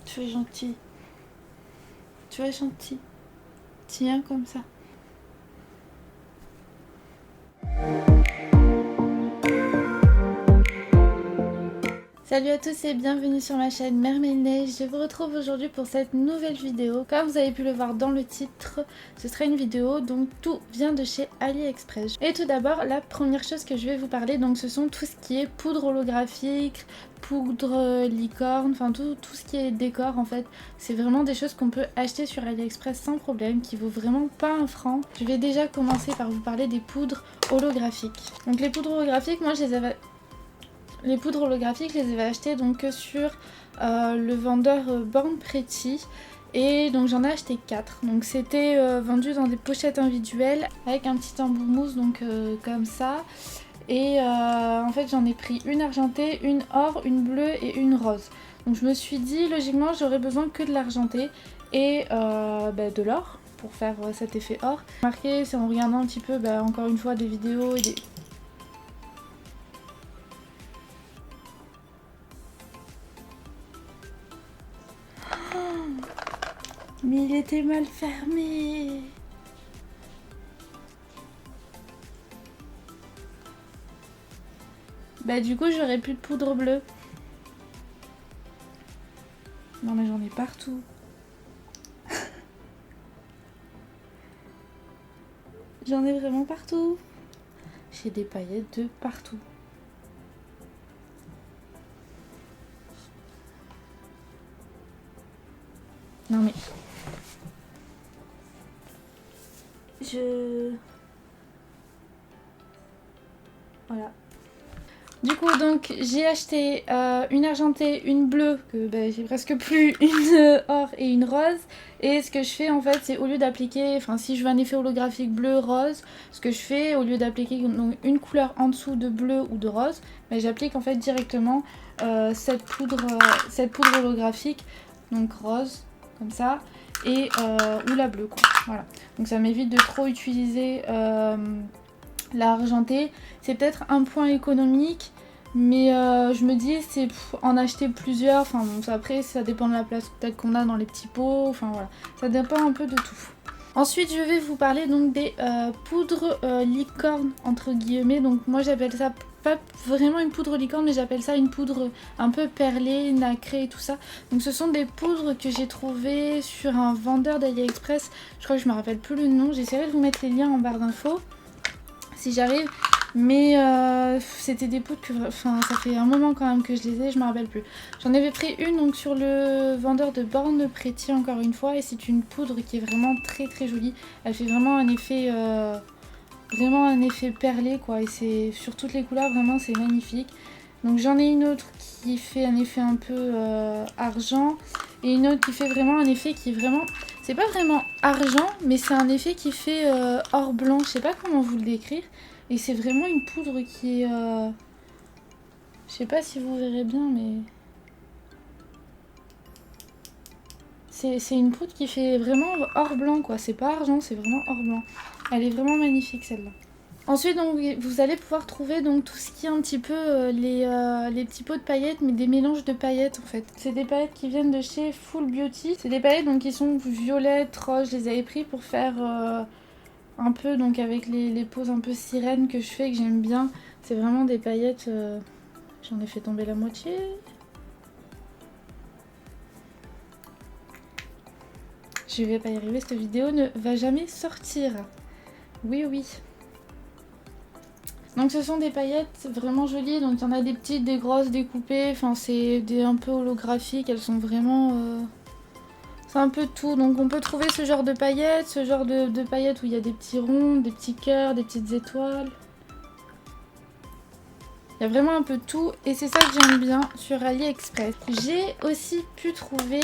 Tu es gentil. Tu es gentil. Tiens comme ça. Salut à tous et bienvenue sur ma chaîne Mermaid Neige. Je vous retrouve aujourd'hui pour cette nouvelle vidéo. Comme vous avez pu le voir dans le titre, ce sera une vidéo donc tout vient de chez AliExpress. Et tout d'abord, la première chose que je vais vous parler, donc ce sont tout ce qui est poudre holographique, poudre licorne, enfin tout ce qui est décor en fait. C'est vraiment des choses qu'on peut acheter sur AliExpress sans problème, qui vaut vraiment pas un franc. Je vais déjà commencer par vous parler des poudres holographiques. Donc les poudres holographiques, moi les poudres holographiques, je les avais achetées donc sur le vendeur Born Pretty. Et donc j'en ai acheté 4. Donc c'était vendu dans des pochettes individuelles avec un petit embout mousse donc comme ça. Et en fait j'en ai pris une argentée, une or, une bleue et une rose. Donc je me suis dit logiquement j'aurais besoin que de l'argenté et de l'or pour faire cet effet or. Marqué, c'est en regardant un petit peu encore une fois des vidéos et des... Mais il était mal fermé. Bah du coup j'aurais plus de poudre bleue. Non mais j'en ai partout. J'en ai vraiment partout. J'ai des paillettes de partout. Non mais... Voilà. Du coup donc j'ai acheté une argentée, une bleue, que j'ai presque plus, une or et une rose. Et ce que je fais en fait c'est au lieu d'appliquer, enfin si je veux un effet holographique bleu, rose, ce que je fais au lieu d'appliquer donc, une couleur en dessous de bleu ou de rose, j'applique en fait directement cette poudre holographique, donc rose, comme ça, et ou la bleue quoi, voilà. Donc ça m'évite de trop utiliser l'argenté. C'est peut-être un point économique, mais je me dis c'est en acheter plusieurs, enfin bon, après ça dépend de la place peut-être qu'on a dans les petits pots, enfin voilà, ça dépend un peu de tout. Ensuite je vais vous parler donc des poudres licorne entre guillemets. Donc moi j'appelle ça pas vraiment une poudre licorne, mais j'appelle ça une poudre un peu perlée, nacrée et tout ça. Donc ce sont des poudres que j'ai trouvées sur un vendeur d'AliExpress, je crois que je me rappelle plus le nom, j'essaierai de vous mettre les liens en barre d'infos si j'arrive, mais c'était des poudres que, enfin ça fait un moment quand même que je les ai, je me rappelle plus. J'en avais pris une donc sur le vendeur de Born Pretty encore une fois, et c'est une poudre qui est vraiment très très jolie. Elle fait vraiment un effet perlé quoi, et c'est sur toutes les couleurs, vraiment c'est magnifique. Donc j'en ai une autre qui fait un effet un peu argent, et une autre qui fait vraiment un effet qui est vraiment... C'est pas vraiment argent, mais c'est un effet qui fait or blanc, je sais pas comment vous le décrire. Et c'est vraiment une poudre qui est... Je sais pas si vous verrez bien, mais... C'est une poudre qui fait vraiment or blanc quoi, c'est pas argent, c'est vraiment or blanc. Elle est vraiment magnifique celle-là. Ensuite donc vous allez pouvoir trouver donc tout ce qui est un petit peu les petits pots de paillettes, mais des mélanges de paillettes en fait. C'est des paillettes qui viennent de chez Full Beauty. C'est des paillettes donc qui sont violettes, roses. Je les avais pris pour faire un peu donc avec les poses un peu sirènes que je fais, que j'aime bien. C'est vraiment des paillettes... J'en ai fait tomber la moitié. Je vais pas y arriver, cette vidéo ne va jamais sortir. Oui oui. Donc ce sont des paillettes vraiment jolies, donc il y en a des petites, des grosses, découpées, enfin c'est un peu holographiques, elles sont vraiment... C'est un peu tout, donc on peut trouver ce genre de paillettes, de paillettes où il y a des petits ronds, des petits cœurs, des petites étoiles. Il y a vraiment un peu de tout, et c'est ça que j'aime bien sur AliExpress. J'ai aussi pu trouver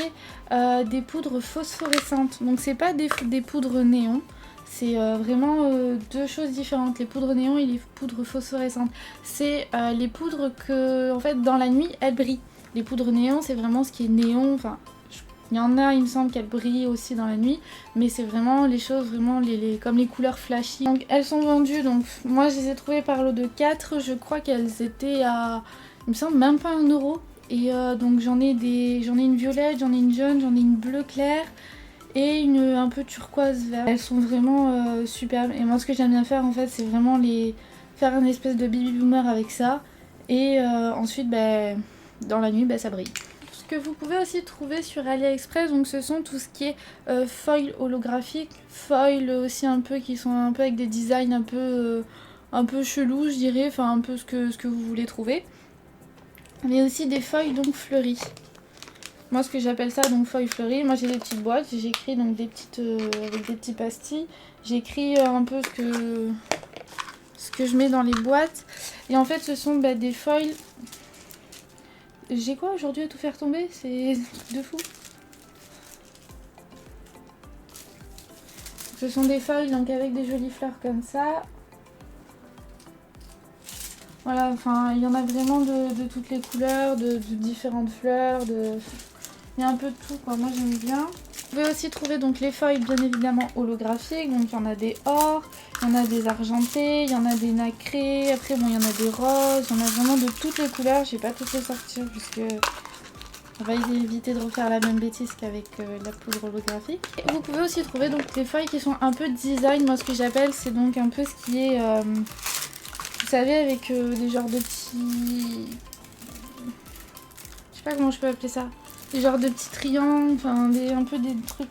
des poudres phosphorescentes, donc c'est pas des poudres néon. C'est vraiment deux choses différentes, les poudres néon et les poudres phosphorescentes. C'est les poudres que, en fait, dans la nuit, elles brillent. Les poudres néon, c'est vraiment ce qui est néon. Enfin, il y en a, il me semble, qu'elles brillent aussi dans la nuit. Mais c'est vraiment les choses, vraiment comme les couleurs flashy. Donc, elles sont vendues. Donc, moi, je les ai trouvées par lot de 4. Je crois qu'elles étaient à, il me semble, même pas 1 €. Et donc j'en ai une violette, j'en ai une jaune, j'en ai une bleu clair et une un peu turquoise vert. Elles sont vraiment superbes. Et moi ce que j'aime bien faire en fait c'est vraiment faire une espèce de baby boomer avec ça. Et ensuite dans la nuit ça brille. Ce que vous pouvez aussi trouver sur AliExpress, donc ce sont tout ce qui est foil holographique, foil aussi un peu qui sont un peu avec des designs un peu chelous je dirais, enfin un peu ce que vous voulez trouver. Mais aussi des feuilles donc fleuries. Moi ce que j'appelle ça donc feuilles fleuries, moi j'ai des petites boîtes, j'écris donc des petites avec des petits pastilles, j'écris un peu ce que je mets dans les boîtes. Et en fait ce sont des feuilles. J'ai quoi aujourd'hui à tout faire tomber? C'est un truc de fou. Ce sont des feuilles donc avec des jolies fleurs comme ça. Voilà, enfin il y en a vraiment de toutes les couleurs, de différentes fleurs, il y a un peu de tout quoi, moi j'aime bien. Vous pouvez aussi trouver donc les feuilles bien évidemment holographiques, donc il y en a des or, il y en a des argentés, il y en a des nacrés, après bon il y en a des roses, il y en a vraiment de toutes les couleurs, je vais pas toutes les sortir puisque on va éviter de refaire la même bêtise qu'avec la poudre holographique. Et vous pouvez aussi trouver donc des feuilles qui sont un peu design, moi ce que j'appelle c'est donc un peu ce qui est, vous savez avec des genres de petits, je sais pas comment je peux appeler ça. Des genres de petits triangles, enfin un peu des trucs,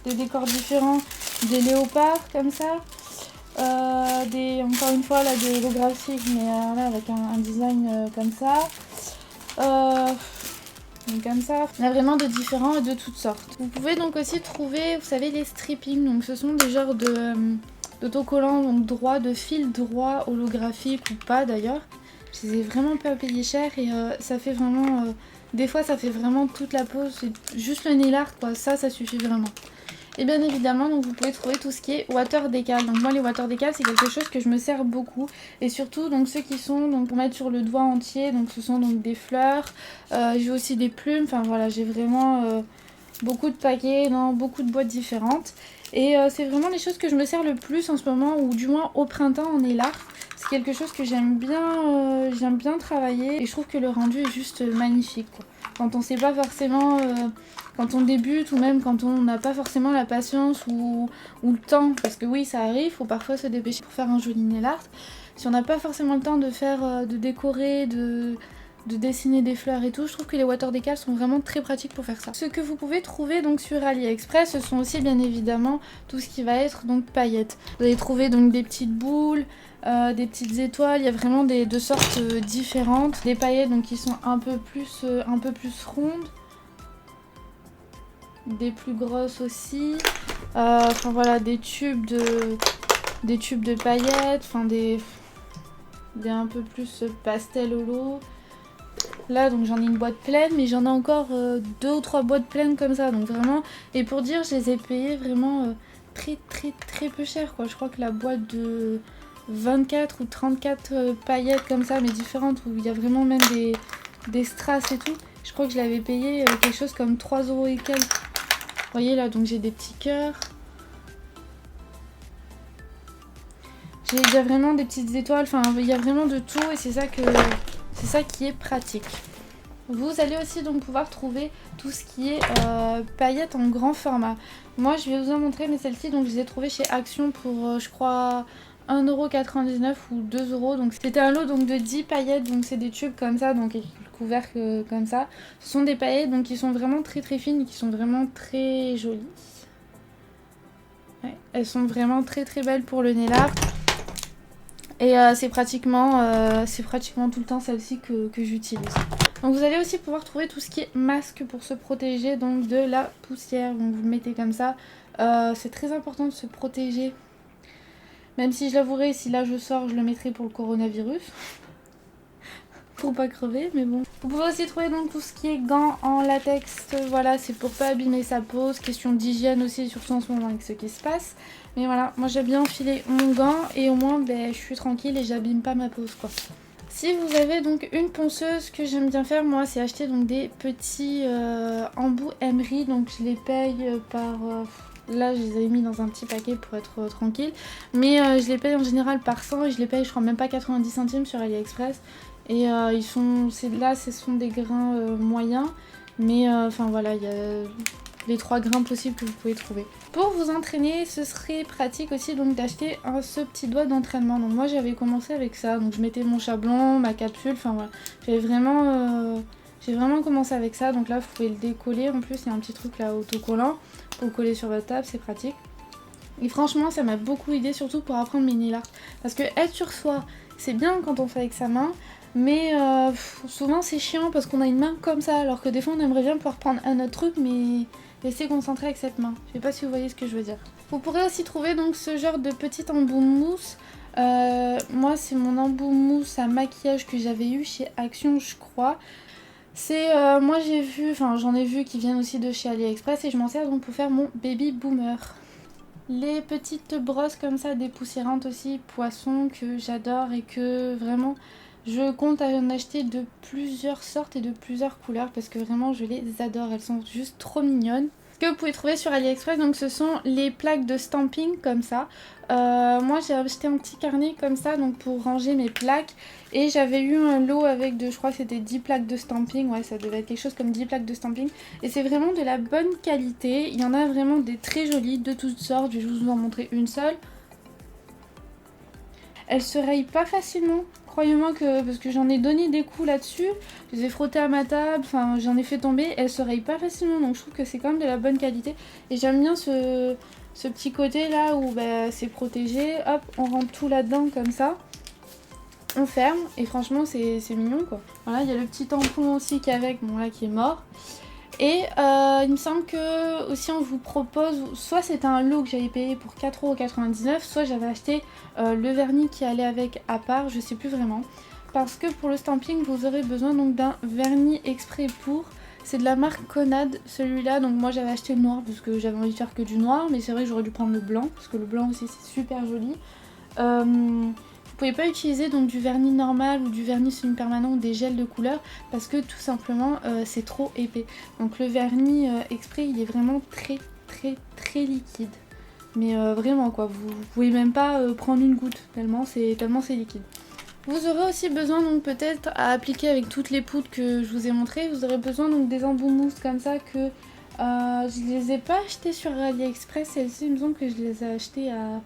des décors différents, des léopards comme ça, encore une fois là des holographiques mais là avec un design comme ça, donc comme ça. Il y en a vraiment de différents et de toutes sortes. Vous pouvez donc aussi trouver, vous savez les stripping, donc ce sont des genres d'autocollants donc droits, de fil droit holographique ou pas d'ailleurs. Je les ai vraiment pas payés cher et ça fait vraiment... des fois ça fait vraiment toute la pose, c'est juste le nail art quoi, ça suffit vraiment. Et bien évidemment donc vous pouvez trouver tout ce qui est water décal. Donc moi les water décal c'est quelque chose que je me sers beaucoup. Et surtout donc ceux qui sont donc pour mettre sur le doigt entier, donc ce sont donc des fleurs. J'ai aussi des plumes, enfin voilà j'ai vraiment beaucoup de paquets dans beaucoup de boîtes différentes. Et c'est vraiment les choses que je me sers le plus en ce moment, ou du moins au printemps en nail art. C'est quelque chose que j'aime bien travailler et je trouve que le rendu est juste magnifique quoi. Quand on sait pas forcément, quand on débute ou même quand on n'a pas forcément la patience ou le temps, parce que oui ça arrive, faut parfois se dépêcher pour faire un joli nail art. Si on n'a pas forcément le temps de faire, de décorer, de dessiner des fleurs et tout, je trouve que les water décal sont vraiment très pratiques pour faire ça. Ce que vous pouvez trouver donc sur AliExpress, ce sont aussi bien évidemment tout ce qui va être donc paillettes. Vous allez trouver donc des petites boules, des petites étoiles, il y a vraiment de sortes différentes. Des paillettes donc qui sont un peu plus rondes, des plus grosses aussi. Enfin voilà, des tubes de paillettes, enfin des un peu plus pastel holo. Là donc j'en ai une boîte pleine, mais j'en ai encore 2 ou 3 boîtes pleines comme ça, donc vraiment, et pour dire je les ai payées vraiment très peu cher quoi. Je crois que la boîte de 24 ou 34 paillettes comme ça mais différentes, où il y a vraiment même des strass et tout, je crois que je l'avais payé quelque chose comme 3 € et quelques. Vous voyez là, donc j'ai des petits cœurs, j'ai déjà vraiment des petites étoiles, enfin il y a vraiment de tout et c'est ça qui est pratique. Vous allez aussi donc pouvoir trouver tout ce qui est paillettes en grand format. Moi je vais vous en montrer, mais celles-ci donc je les ai trouvées chez Action pour je crois 1,99 € ou 2 €. Donc c'était un lot donc de 10 paillettes, donc c'est des tubes comme ça, donc le couvercle comme ça. Ce sont des paillettes donc qui sont vraiment très fines et qui sont vraiment très jolies. Ouais, elles sont vraiment très belles pour le nail art. Et c'est pratiquement tout le temps celle-ci que j'utilise. Donc vous allez aussi pouvoir trouver tout ce qui est masque pour se protéger donc de la poussière. Donc vous le mettez comme ça. C'est très important de se protéger. Même si je l'avouerai, si là je sors, je le mettrai pour le coronavirus. Pour pas crever, mais bon. Vous pouvez aussi trouver donc tout ce qui est gants en latex. Voilà, c'est pour pas abîmer sa peau. Question d'hygiène aussi, surtout en ce moment avec ce qui se passe. Mais voilà, moi j'aime bien enfiler mon gant et au moins je suis tranquille et j'abîme pas ma peau quoi. Si vous avez donc une ponceuse, que j'aime bien faire moi, c'est acheter donc des petits embouts emery. Donc je les paye par... là je les ai mis dans un petit paquet pour être tranquille. Mais je les paye en général par 100 et je les paye je crois même pas 90 centimes sur AliExpress. Et là ce sont des grains moyens, mais enfin voilà, il y a les 3 grains possibles que vous pouvez trouver. Pour vous entraîner, ce serait pratique aussi donc d'acheter ce petit doigt d'entraînement. Donc moi j'avais commencé avec ça, donc je mettais mon chablon, ma capsule, enfin voilà. J'ai vraiment commencé avec ça, donc là vous pouvez le décoller, en plus il y a un petit truc là autocollant pour le coller sur votre table, c'est pratique. Et franchement ça m'a beaucoup aidé, surtout pour apprendre mes nail art. Parce que être sur soi, c'est bien quand on fait avec sa main, mais souvent c'est chiant parce qu'on a une main comme ça, alors que des fois on aimerait bien pouvoir prendre un autre truc, mais rester concentré avec cette main. Je sais pas si vous voyez ce que je veux dire. Vous pourrez aussi trouver donc ce genre de petit embout mousse. Moi c'est mon embout mousse à maquillage que j'avais eu chez Action je crois. C'est moi j'en ai vu qui viennent aussi de chez AliExpress et je m'en sers donc pour faire mon baby boomer. Les petites brosses comme ça dépoussiérantes aussi, poisson, que j'adore et que vraiment je compte en acheter de plusieurs sortes et de plusieurs couleurs parce que vraiment je les adore, elles sont juste trop mignonnes. Ce que vous pouvez trouver sur AliExpress, donc ce sont les plaques de stamping comme ça. Moi j'ai acheté un petit carnet comme ça donc pour ranger mes plaques et j'avais eu un lot avec je crois que c'était 10 plaques de stamping, ouais ça devait être quelque chose comme 10 plaques de stamping et c'est vraiment de la bonne qualité, il y en a vraiment des très jolies de toutes sortes, je vais vous en montrer une seule. Elle se raye pas facilement, croyez-moi parce que j'en ai donné des coups là-dessus, je les ai frottés à ma table, enfin j'en ai fait tomber, elle se raye pas facilement donc je trouve que c'est quand même de la bonne qualité et j'aime bien ce petit côté là où c'est protégé, hop on rentre tout là-dedans comme ça, on ferme et franchement c'est mignon quoi. Voilà, il y a le petit tampon aussi qui est avec, bon là qui est mort. Et il me semble que aussi on vous propose, soit c'était un lot que j'avais payé pour 4,99€, soit j'avais acheté le vernis qui allait avec à part, je sais plus vraiment. Parce que pour le stamping vous aurez besoin donc d'un vernis exprès pour, c'est de la marque Conad celui-là, donc moi j'avais acheté le noir parce que j'avais envie de faire que du noir, mais c'est vrai que j'aurais dû prendre le blanc, parce que le blanc aussi c'est super joli. Vous pouvez pas utiliser donc du vernis normal ou du vernis semi-permanent ou des gels de couleur parce que tout simplement c'est trop épais. Donc le vernis exprès il est vraiment très liquide. Mais vraiment quoi, vous pouvez même pas prendre une goutte tellement c'est liquide. Vous aurez aussi besoin donc peut-être à appliquer avec toutes les poudres que je vous ai montrées, vous aurez besoin donc des embouts mousse comme ça que je les ai pas achetés sur AliExpress, celles-ci il me semble que je les ai achetées à...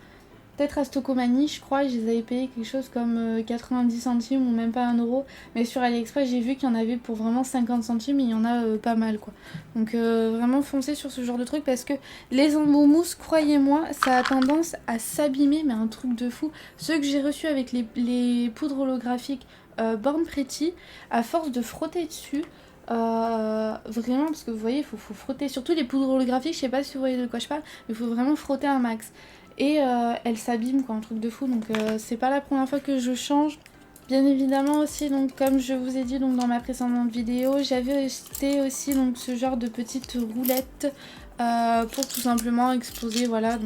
peut-être à Stocomanie, je crois, je les avais payés quelque chose comme 90 centimes ou même pas 1€. Mais sur AliExpress, j'ai vu qu'il y en avait pour vraiment 50 centimes et il y en a pas mal quoi. Donc vraiment foncez sur ce genre de truc parce que les embouts mousse, croyez-moi, ça a tendance à s'abîmer, mais un truc de fou. Ceux que j'ai reçus avec les poudres holographiques Born Pretty, à force de frotter dessus, vraiment parce que vous voyez il faut frotter, surtout les poudres holographiques, je sais pas si vous voyez de quoi je parle, mais il faut vraiment frotter un max. Et elle s'abîme quoi, un truc de fou, donc c'est pas la première fois que je change. Bien évidemment aussi, donc comme je vous ai dit donc dans ma précédente vidéo, j'avais acheté aussi donc ce genre de petites roulettes pour tout simplement exposer voilà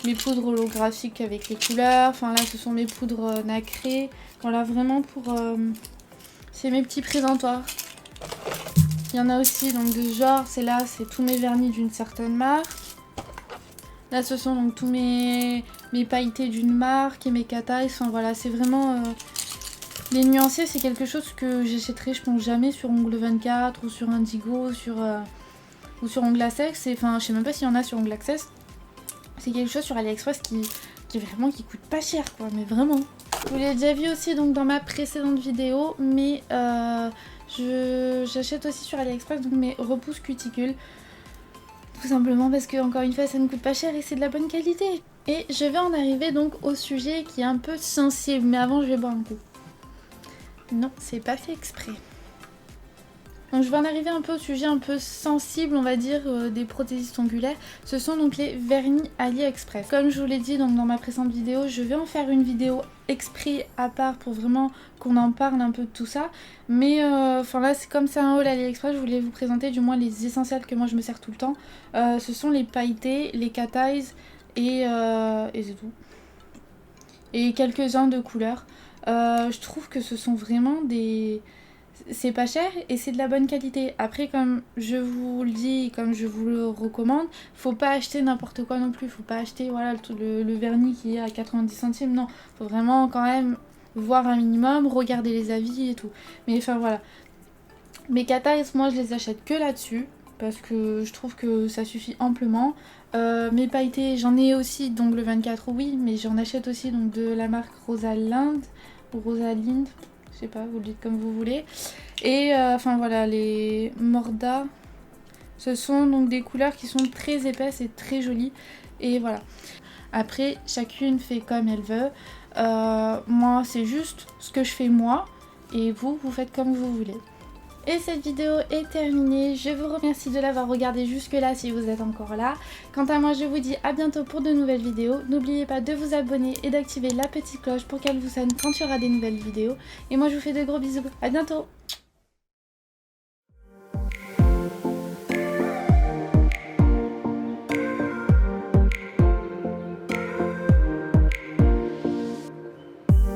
mes poudres holographiques avec les couleurs. Enfin là ce sont mes poudres nacrées, voilà vraiment pour c'est mes petits présentoirs. Il y en a aussi donc de ce genre, c'est tous mes vernis d'une certaine marque. Là ce sont donc tous mes pailletés d'une marque et mes catailles, enfin voilà c'est vraiment... Les nuancés c'est quelque chose que j'achèterai je pense jamais sur Ongle 24 ou sur Indigo ou sur Ongle Access, enfin je sais même pas s'il y en a sur Ongle Access. C'est quelque chose sur AliExpress qui coûte pas cher quoi, mais vraiment. Je vous l'ai déjà vu aussi donc dans ma précédente vidéo, mais j'achète aussi sur AliExpress donc mes repousses cuticules. Tout simplement parce que encore une fois ça ne coûte pas cher et c'est de la bonne qualité. Et je vais en arriver donc au sujet qui est un peu sensible, mais avant je vais boire un coup. Non, c'est pas fait exprès. Donc je vais en arriver un peu au sujet un peu sensible on va dire des prothésistes ongulaires. Ce sont donc les vernis AliExpress. Comme je vous l'ai dit donc dans ma précédente vidéo, je vais en faire une vidéo exprès à part pour vraiment qu'on en parle un peu de tout ça. Mais enfin là c'est comme c'est un haul AliExpress, je voulais vous présenter du moins les essentiels que moi je me sers tout le temps. Ce sont les pailletés, les cat eyes et c'est tout. Et quelques-uns de couleurs. Je trouve que ce sont vraiment des... C'est pas cher et c'est de la bonne qualité. Après comme je vous le dis, comme je vous le recommande, faut pas acheter n'importe quoi non plus. Faut pas acheter voilà le vernis qui est à 90 centimes, non. Faut vraiment quand même voir un minimum, regarder les avis et tout. Mais enfin voilà. Mes catas, moi je les achète que là-dessus parce que je trouve que ça suffit amplement. Mes pailletés, j'en ai aussi d'ongles 24, oui, mais j'en achète aussi donc de la marque Rosalind ou Rosalind, je sais pas, vous le dites comme vous voulez. Et enfin voilà, les Morda, ce sont donc des couleurs qui sont très épaisses et très jolies. Et voilà. Après, chacune fait comme elle veut. Moi, c'est juste ce que je fais moi. Et vous, vous faites comme vous voulez. Et cette vidéo est terminée, je vous remercie de l'avoir regardée jusque là si vous êtes encore là. Quant à moi je vous dis à bientôt pour de nouvelles vidéos, n'oubliez pas de vous abonner et d'activer la petite cloche pour qu'elle vous sonne quand il y aura des nouvelles vidéos. Et moi je vous fais de gros bisous, à bientôt.